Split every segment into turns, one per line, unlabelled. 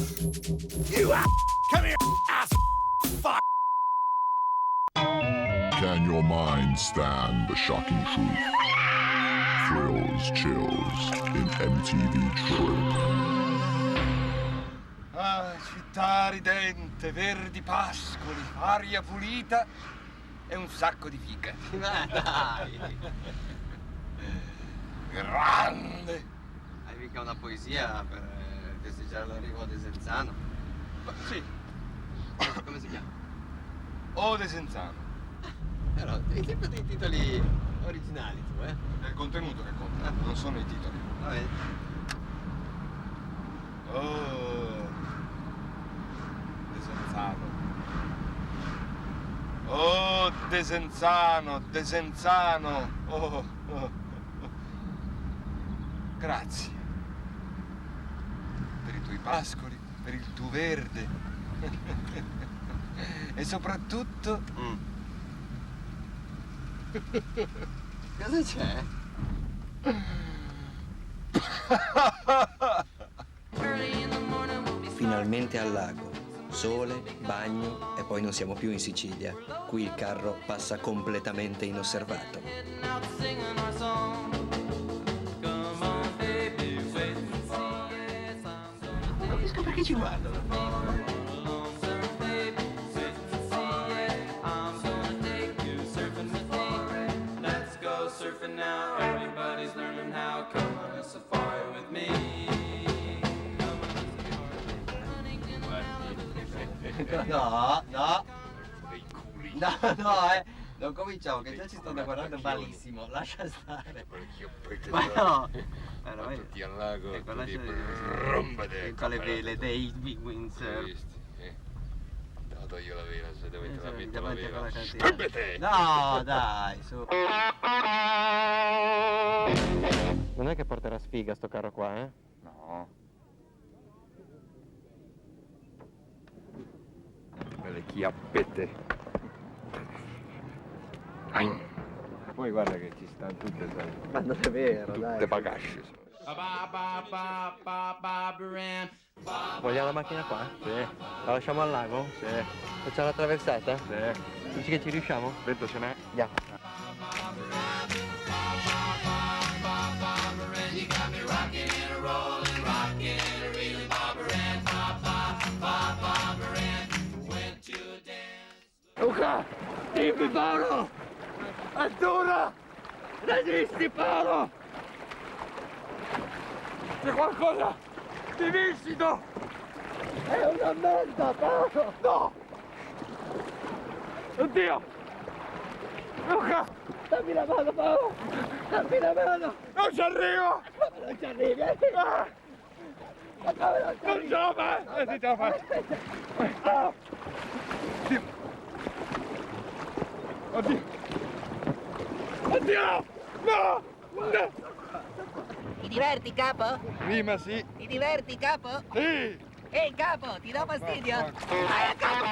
You come here, ass fuck.
Can your mind stand the shocking truth? Thrills, chills in MTV Trip.
Ah, città ridente, verdi pascoli, aria pulita e un sacco di fica.
Ma dai!
Grande!
Hai mica una poesia per festeggiare l'arrivo a Desenzano?
Sì,
Come si chiama?
O Desenzano.
Però hai sempre dei titoli originali tu, eh?
È il contenuto che conta, non sono i titoli.
Vabbè.
Oh, Desenzano. Oh, Desenzano, Desenzano. Oh, oh. Grazie. Per i tuoi pascoli, per il tuo verde. E soprattutto...
Cosa c'è?
Finalmente al lago. Sole, bagno e poi non siamo più in Sicilia. Qui il carro passa completamente inosservato.
Non capisco perché ci guardano.
Surfing now, everybody's learning how. Come on a safari with me.
No, no. No, non cominciamo, che già ci stanno guardando malissimo. Lascia stare. Ma no. Allora,
Tutti al lago,
ecco,
tutti
lascia con le vele dei big windsurf.
Io la vela, se dovete la metto la
Davanti a
vela.
quella cantina.
Scappate!
No, dai, su.
Non è che porterà sfiga sto carro qua, eh?
No. Quelle chiappette. Poi guarda che ci stanno tutte, sai.
Ma non è vero,
Tutte
dai.
bagasce.
Vogliamo la macchina qua? Sì. La lasciamo al lago? Sì. Facciamo la traversata? Sì. Dici che ci riusciamo?
Vento ce n'è?
Andiamo.
Luca! Dimmi Paolo! Azzurra! Resisti Paolo! C'è qualcosa di viscido! È una merda Paolo! No! Oddio! Luca! Dammi la mano Paolo! Dammi la mano! Non ci arrivo! Come non ci arrivi? Ah! Ma come non ci arrivi? Non ce la fai! Sì, ce la fai! Ah! Oddio! Oddio! No! No!
Ti diverti, capo?
Prima sì!
Ti diverti, capo?
Sì!
Ehi, capo, ti do fastidio? Vai a capo!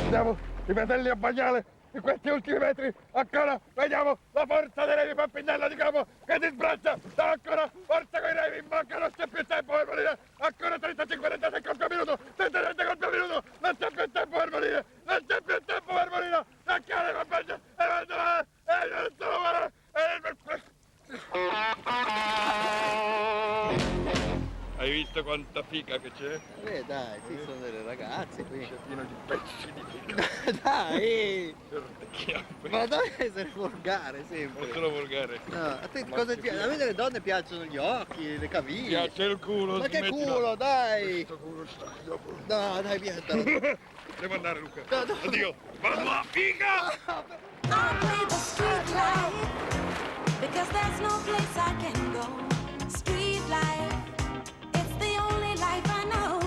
Andiamo i fratelli a bagnare in questi ultimi metri, ancora vediamo la forza dei revi Pampinello di capo che ti sbraccia, ancora forza con i revi, in bocca, non c'è più tempo per morire, ancora 35-36 colpi al minuto, 37 colpi al minuto, non c'è più tempo per morire, non c'è più tempo per morire, taccare la bagna, e non ce lo farà, Hai visto quanta fica che c'è?
Dai, ci sono delle ragazze qui.
C'è pieno di pezzi di fica.
Dai!
Chiappe.
Ma dove essere volgare sempre?
Non sono volgare.
No, a te cosa ti piace? A me delle donne piacciono gli occhi, le caviglie.
Piace il culo,
Ma che
smettila.
culo, dai!
Questo culo sta dopo.
No, dai, piantalo.
Devo andare Luca.
No, no.
Addio. Vado a figa!
I play the street life because there's no place I can go. Street life, it's the only life I know.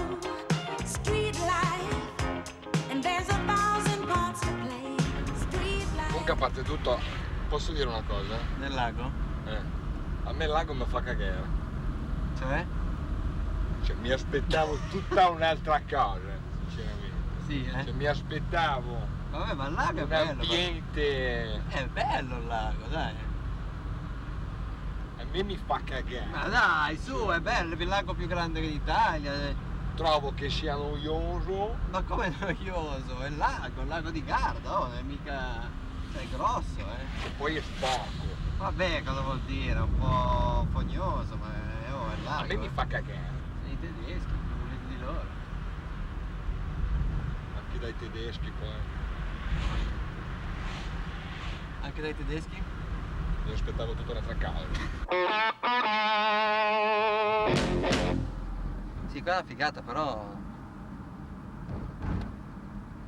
Street life, and there's 1,000 parts to play. Street life.
Comunque a parte tutto, posso dire una cosa?
Nel lago?
A me il lago mi fa cagare.
Cioè?
Cioè mi aspettavo tutta un'altra cosa, sinceramente.
Sì,
Cioè mi aspettavo
Vabbè, ma il lago è
un
bello.
ambiente.
È bello il lago, dai.
A me mi fa cagare.
Ma dai, su, è bello, è il lago più grande d'Italia.
Trovo che sia noioso.
Ma come noioso? È il lago di Garda, oh, non è mica... Cioè, è grosso,
E poi è sporco.
Vabbè, cosa vuol dire? Un po' fognoso, ma è il lago.
A me mi fa cagare.
I tedeschi, più volete di loro.
Anche dai tedeschi poi.
Anche dai tedeschi?
Mi aspettavo tutta un'altra causa.
Sì, qua è una figata, però...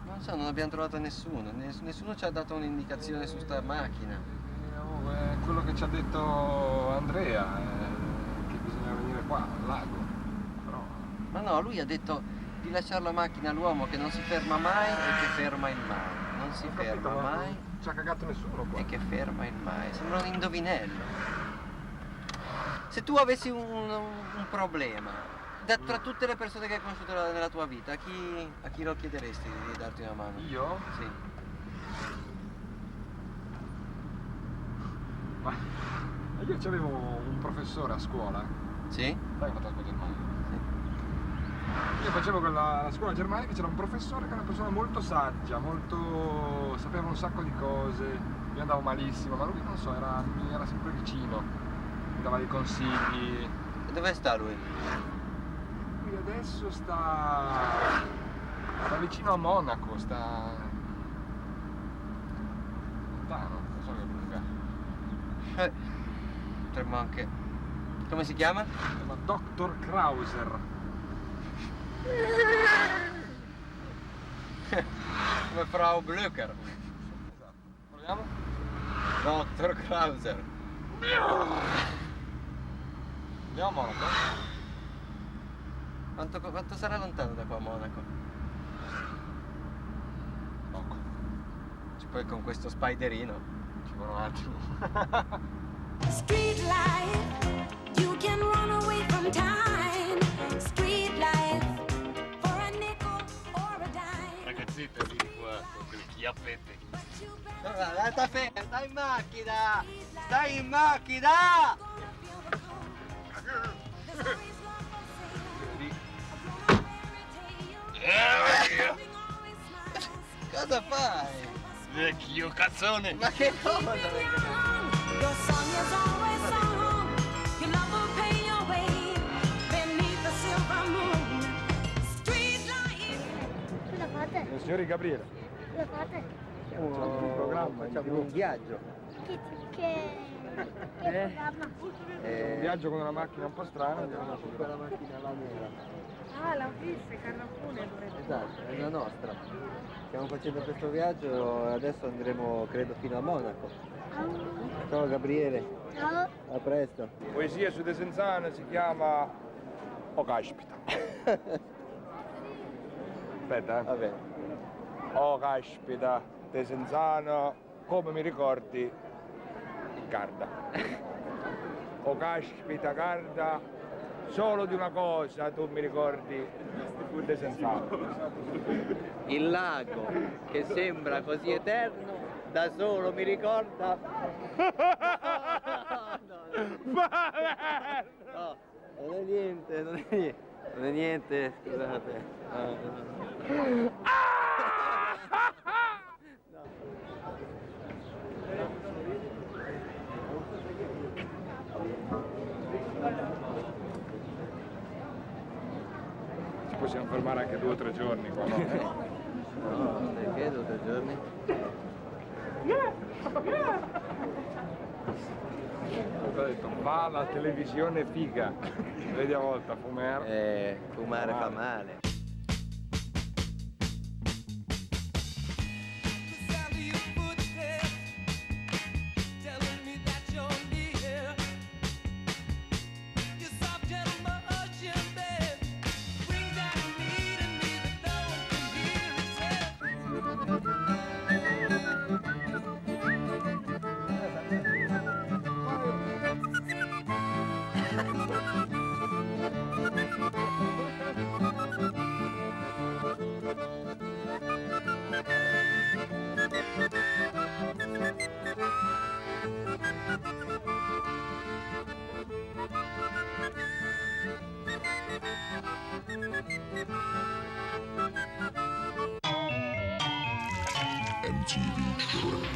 Non so, non abbiamo trovato nessuno. Nessuno ci ha dato un'indicazione su sta macchina.
Quello che ci ha detto Andrea, che bisogna venire qua, al lago. Però...
Ma no, lui ha detto di lasciare la macchina all'uomo che non si ferma mai e che ferma il mare. Non si ferma mai
Non ci ha cagato nessuno qua.
e che ferma il mare. Sembra un indovinello. Se tu avessi un problema, tra tutte le persone che hai conosciuto nella tua vita, a chi lo chiederesti di darti una mano?
Io?
Sì.
Ma io c'avevo un professore a scuola.
Sì?
Sai che ho fatto la scuola germanica?
Sì.
Io facevo la scuola germanica, c'era un professore che era una persona molto saggia, molto... sapeva un sacco di cose, io andavo malissimo, ma lui non so, mi era sempre vicino, mi dava dei consigli.
E dove sta lui?
Lui adesso sta vicino a Monaco, sta lontano, non so che lugar.
Potremmo anche... Come si chiama?
Si chiama Dr. Krauser.
Come Frau Blöcher.
Esatto. Proviamo?
Dr. Krauser.
Andiamo a Monaco?
Quanto sarà lontano da qua a Monaco?
Poco.
Poi con questo spiderino.
Ci vuole un attimo.
Street life, you can run away from time. Street life, for a nickel or a dime.
Ragazzetta, vieni qua con quelle chiappette.
Stai in macchina! Stai in macchina! Cosa fai?
Vecchio cazzone!
Ma che cosa?
Your song is always sung. Your love will pay your way beneath the silver moon. Street life.
Cosa fate?
Signori Gabriele,
Cosa fate?
facciamo un programma,
Facciamo un viaggio.
Che programma?
un viaggio con una macchina un po' strana, andiamo su
Quella macchina là nera.
Ah, l'ho vista, carro funebre.
Esatto, è la nostra. Stiamo facendo questo viaggio e adesso andremo, credo, fino a Monaco. Ciao Gabriele,
Ciao.
a presto.
Poesia su Desenzano si chiama Oh caspita. Aspetta,
Va bene.
Oh caspita, Desenzano, come mi ricordi Garda. Oh caspita Garda, solo di una cosa tu mi ricordi Desenzano.
Il lago che sembra così eterno, da solo mi ricorda. No, non è niente, non è niente, scusate.
Ci possiamo fermare anche 2 o 3 giorni qua, no?
No, perché 2 o 3 giorni?
Ho detto, fa la televisione figa. Vedi a volta fumare.
Fumare fa male.
MTV Trip.